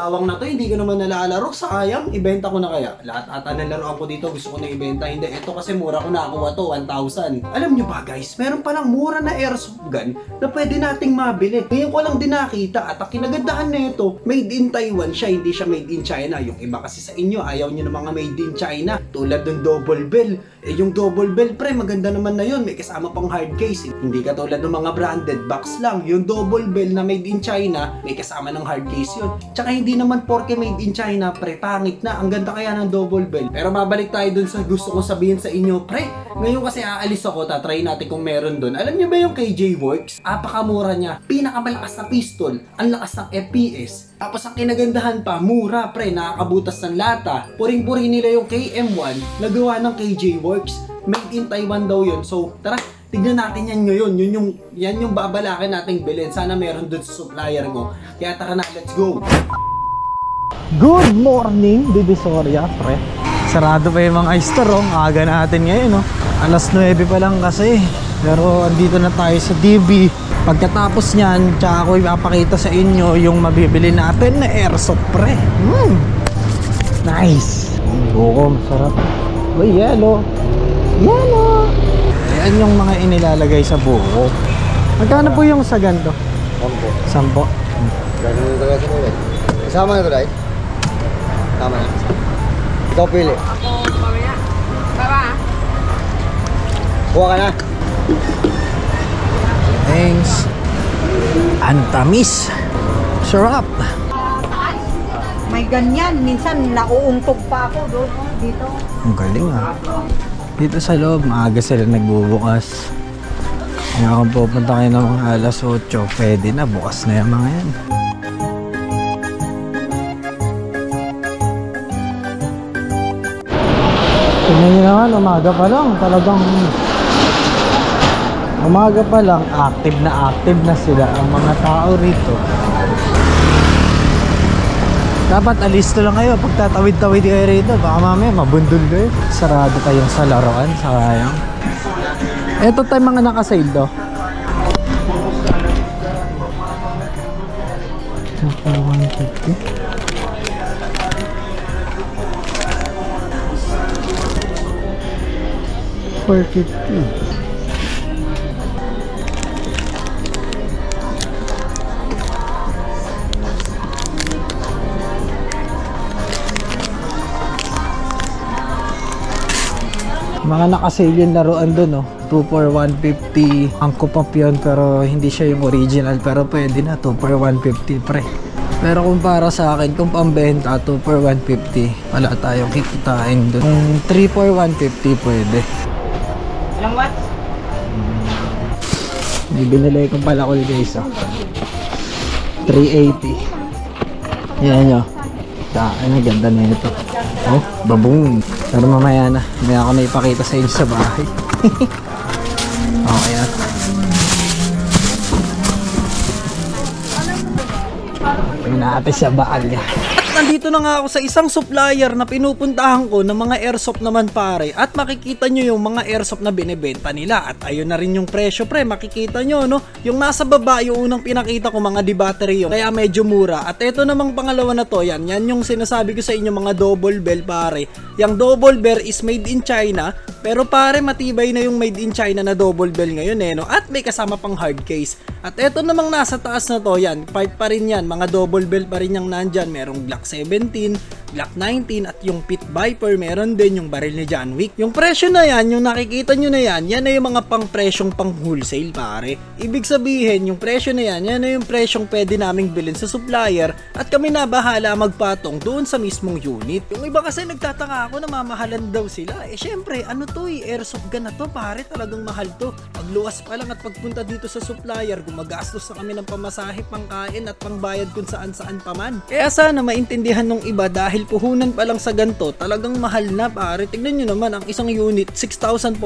lawang na to, hindi ko naman nalalaro. Sayang, ibenta ko na kaya. Lahat ata ng laruan ko dito, gusto ko na ibenta. Hindi, ito kasi mura ko nakakuha to, 1,000. Alam nyo ba guys, meron palang mura na airsoft gun na pwede nating mabili. Ngayon ko lang din nakita at ang kinagandahan na ito, made in Taiwan siya, hindi siya made in China. Yung iba kasi sa inyo, ayaw nyo ng mga made in China. Tulad ng double bell. Eh yung double bell pre, maganda naman na yun. May kasama pang hard case. Hindi katulad ng mga branded box lang. Yung double bell na made in China, may kasama ng hard case yun. Tsaka hindi naman porke made in China, pre, pangit na. Ang ganda kaya ng double bell. Pero babalik tayo dun sa gusto kong sabihin sa inyo, pre. Ngayon kasi aalis ako, tatry natin kung meron dun. Alam niyo ba yung KJ Works? Apakamura niya. Pinakamalakas na pistol. Ang lakas ng FPS. Tapos ang kinagandahan pa, mura pre, nakakabutas ng lata. Puring-puri nila yung KM1 na gawa ng KJ Works. Made in Taiwan daw yun. So tara, tignan natin yan ngayon. Yan yung babalakin nating bilhin. Sana meron dun sa supplier ko. Kaya tara na, let's go! Good morning, Divisoria, pre. Sarado pa yung mga store, oh. Aga natin ngayon, oh. Alas 9 pa lang kasi. Pero andito na tayo sa DB. Pagkatapos nyan, tsaka ako ipapakita sa inyo yung mabibili natin na airsoft, pre. Nice. Buko, masarap. Uy, yellow. Yellow. Ayan yung mga inilalagay sa buko. Magkano po yung sa ganito? 10. 10. Kasama na ito, right? Tama na. Ikaw pili. Ako, mamaya. Baba. Kuha ka na. Thanks. Antamis. Sarap. May ganyan. Minsan nauuntog pa ako doon. Dito. Ang galing ah. Dito sa loob, maaga sila nagbubukas. Kaya kung pupunta kayo ng mga alas 8, pwede na. Bukas na yung mga yan. Tingnan nyo naman, umaga pa lang. Talagang umaga pa lang, active na sila ang mga tao rito. Dapat alisto lang kayo pag tatawid-tawid kayo rito. Baka mamaya mabundol kayo. Sarado kayong sa laruan, sayang. Eto tayo mga nakasale to. Naka 150. $450. Mga nakasale yung laruan dun, oh. 2 for 150. Ang kupap yun, pero hindi siya yung original. Pero pwede na, 2 for 150 pre. Pero kung para sa akin, kung pambenta 2 for 150, wala tayong kikitain dun. Kung 3 for 150 pwede. Ilang watts? May binili kong palakol guys, oh. 380. Yan nyo. Ang ganda na ito. Oh, baboom. Pero mamaya na. May ako na ipakita sa inyo sa bahay. Okay na. Tingnan natin sa baal niya. At nandito na nga ako sa isang supplier na pinupuntahan ko ng mga airsoft naman pare. At makikita nyo yung mga airsoft na binibenta nila. At ayun na rin yung presyo pre. Makikita nyo no. Yung nasa baba yung unang pinakita ko mga di-battery yung. Kaya medyo mura. At ito namang pangalawa na to. Yan yung sinasabi ko sa inyo mga double bell pare. Yung double bell is made in China. Pero pare matibay na yung made in China na double bell ngayon eh no. At may kasama pang hard case. At ito namang nasa taas na to yan. Part pa rin yan. Mga double bell pa rin yung nandyan. Merong Glock 17, Glock 19 at yung Pit Viper, meron din yung baril ni John Wick. Yung presyo na yan, yung nakikita nyo na yan na yung mga pang presyong pang wholesale pare. Ibig sabihin, yung presyo na yan na yung presyong pwede naming bilhin sa supplier at kami na bahala magpatong doon sa mismong unit. Yung iba kasi nagtataka ako na mamahalan daw sila. Eh syempre, ano to airsoft gun na to pare, talagang mahal to. Pagluwas pa lang at pagpunta dito sa supplier, gumagastos na kami ng pamasahe, pangkain at pangbayad kung saan-saan pa man. Kaya sana maintindihan nung iba dahil puhunan pa lang sa ganto, talagang mahal na pare. Tignan nyo naman ang isang unit, 6,400,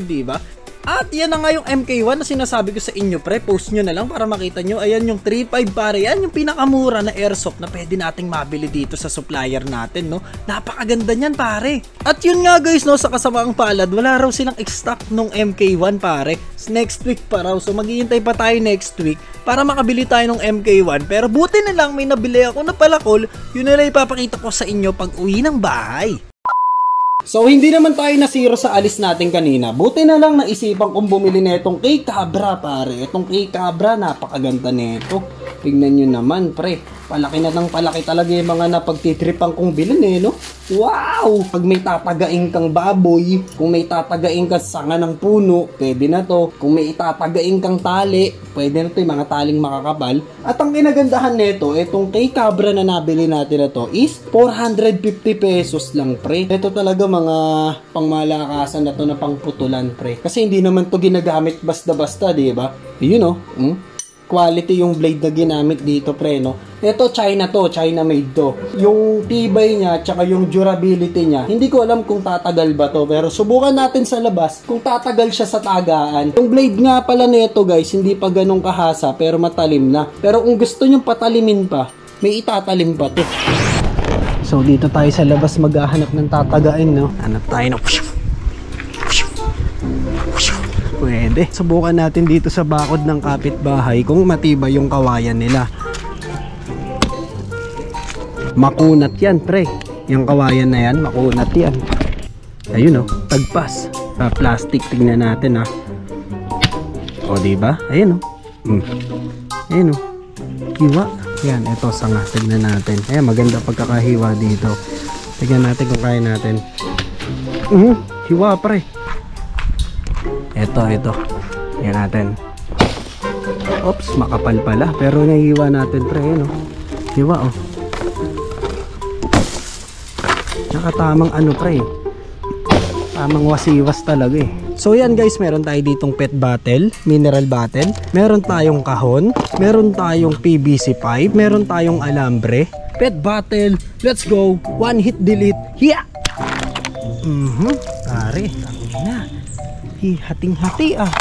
di ba? At yan na nga yung MK1 na sinasabi ko sa inyo pre, post nyo na lang para makita nyo. Ayan yung 3.5 pare, yan yung pinakamura na airsoft na pwede nating mabili dito sa supplier natin, no. Napakaganda niyan pare. At yun nga guys, no, sa kasamaang palad, wala raw silang stock nung MK1 pare. Next week pa raw, so maghihintay pa tayo next week para makabili tayo ng MK1. Pero buti na lang may nabili ako na palakol, yun na lang ipapakita ko sa inyo pag uwi ng bahay. So hindi naman tayo nasiro sa alis natin kanina. Buti na lang naisipan kong bumili na itong K-Cabra pare. Itong K-Cabra napakaganda nito. Tingnan nyo naman pre. Palaki na ng palaki talaga yung mga napagtitripan kong bilhin eh, no? Wow! Pag may tatagain kang baboy, kung may tatagain kang sanga ng puno, pwede na to. Kung may itatagain kang tali, pwede na to yung mga taling makakapal. At ang kinagandahan nito, itong K-Cabra na nabili natin na to is 450 pesos lang pre. Ito talaga mga pangmalakasan na to na pangputulan pre. Kasi hindi naman to ginagamit basta-basta, di ba? Yun o. Quality yung blade na ginamit dito pre, no? Ito China to, China made to. Yung tibay niya, tsaka yung durability niya, hindi ko alam kung tatagal ba to, pero subukan natin sa labas kung tatagal siya sa tagaan. Yung blade nga pala nito guys, hindi pa ganun kahasa, pero matalim na. Pero kung gusto nyo patalimin pa, may itatalim pa to. So dito tayo sa labas maghahanap ng tatagain, no? Hanap tayo ng pwede. Subukan natin dito sa bakod ng kapitbahay kung matibay yung kawayan nila. Makunat yan, pre. Yung kawayan na yan, makunat yan. Ayun, oh, tagpas. Plastic, tingnan natin, ha. O, diba? Ayun, oh. Ayun, oh. Hiwa. Yan, ito, sanga. Tignan natin. Ayan, maganda pagkakahiwa dito. Tignan natin kung kaya natin. Hiwa, pre. Ito. Yan natin. Oops, makapal pala. Pero nahihiwa natin, pre. No? Hiwa, oh. Nakatamang ano, pre. Tamang wasiwas talaga, eh. So, yan guys. Meron tayo ditong pet bottle, mineral bottle. Meron tayong kahon. Meron tayong PVC pipe. Meron tayong alambre. Pet bottle. Let's go. One hit delete. Hiya! Pare, na. Hating-hati ah.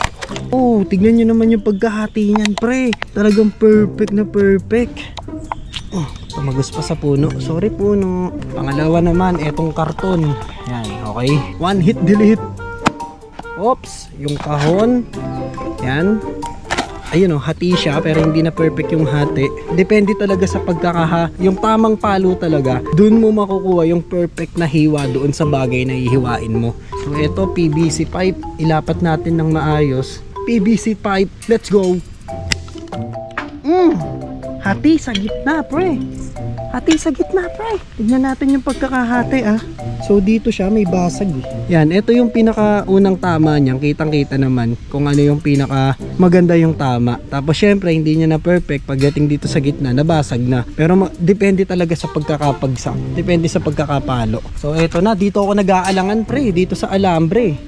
Oh, tignan nyo naman yung pagkahati niyan, pre. Talagang perfect na perfect. Oh, tumagos pa sa puno. Sorry puno. Pangalawa naman, etong karton. Yan, okay. One hit delete. Oops, yung kahon. Yan. Ayun oh, hati siya pero hindi na perfect yung hati. Depende talaga sa yung tamang palo talaga. Doon mo makukuha yung perfect na hiwa doon sa bagay na hihiwain mo. So ito, PVC pipe. Ilapat natin ng maayos. PVC pipe, let's go. Hati sa gitna, pre. Hati sa gitna, pre. Tignan natin yung pagkakahati, ah. So dito siya may basag, eh. Yan, ito yung pinakaunang tama niyan. Kitang-kita naman kung ano yung pinaka maganda yung tama. Tapos syempre hindi niya na perfect pagdating dito sa gitna, nabasag na. Pero depende talaga sa pagkakapagsak. Depende sa pagkakapalo. So eto na, dito ako nag-aalangan, pre, dito sa alambre.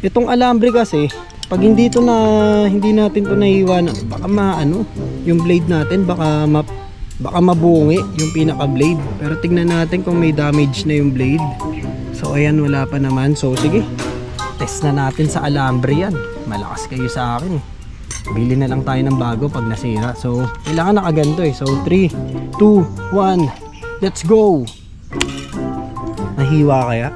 Itong alambre kasi pag hindi natin to nahiwa, baka yung blade natin baka mabungi yung pinaka blade. Pero tignan natin kung may damage na yung blade. So ayan, wala pa naman. So sige, test na natin sa alambre yan. Malakas kayo sa akin, eh. Bili na lang tayo ng bago pag nasira. So kailangan nakaganto, eh. So 3, 2, 1, let's go. Nahiwa kaya?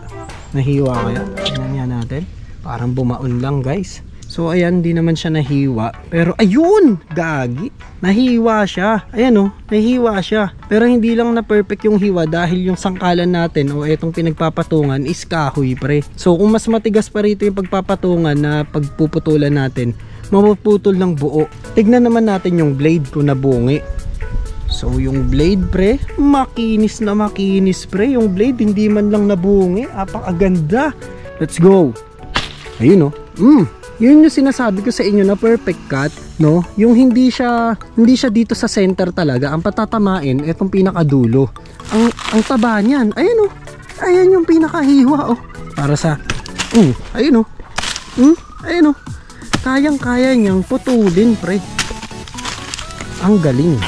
Tignan nga natin. Parang bumaon lang, guys. So ayan, di naman siya nahiwa. Pero ayun, gagi. Nahiwa siya. Ayan, oh, nahiwa siya. Pero hindi lang na perfect yung hiwa dahil yung sangkalan natin o etong pinagpapatungan is kahoy, pre. So kung mas matigas pa rito yung pagpapatungan na pagpuputulan natin, mapuputol ng buo. Tignan naman natin yung blade kung nabungi. So yung blade, pre, makinis na makinis, pre. Yung blade hindi man lang nabungi. Apakaganda. Let's go. Ayun, oh. Yun yung sinasabi ko sa inyo na perfect cut, no? Yung hindi siya dito sa center talaga. Ang patatamain etong pinakadulo. Ang taba niyan. Ayun, oh. Ayan yung pinakahiwa, oh. Para sa ayun, oh. Ayun, oh. Kayang-kaya niyang putulin, pre. Ang galing.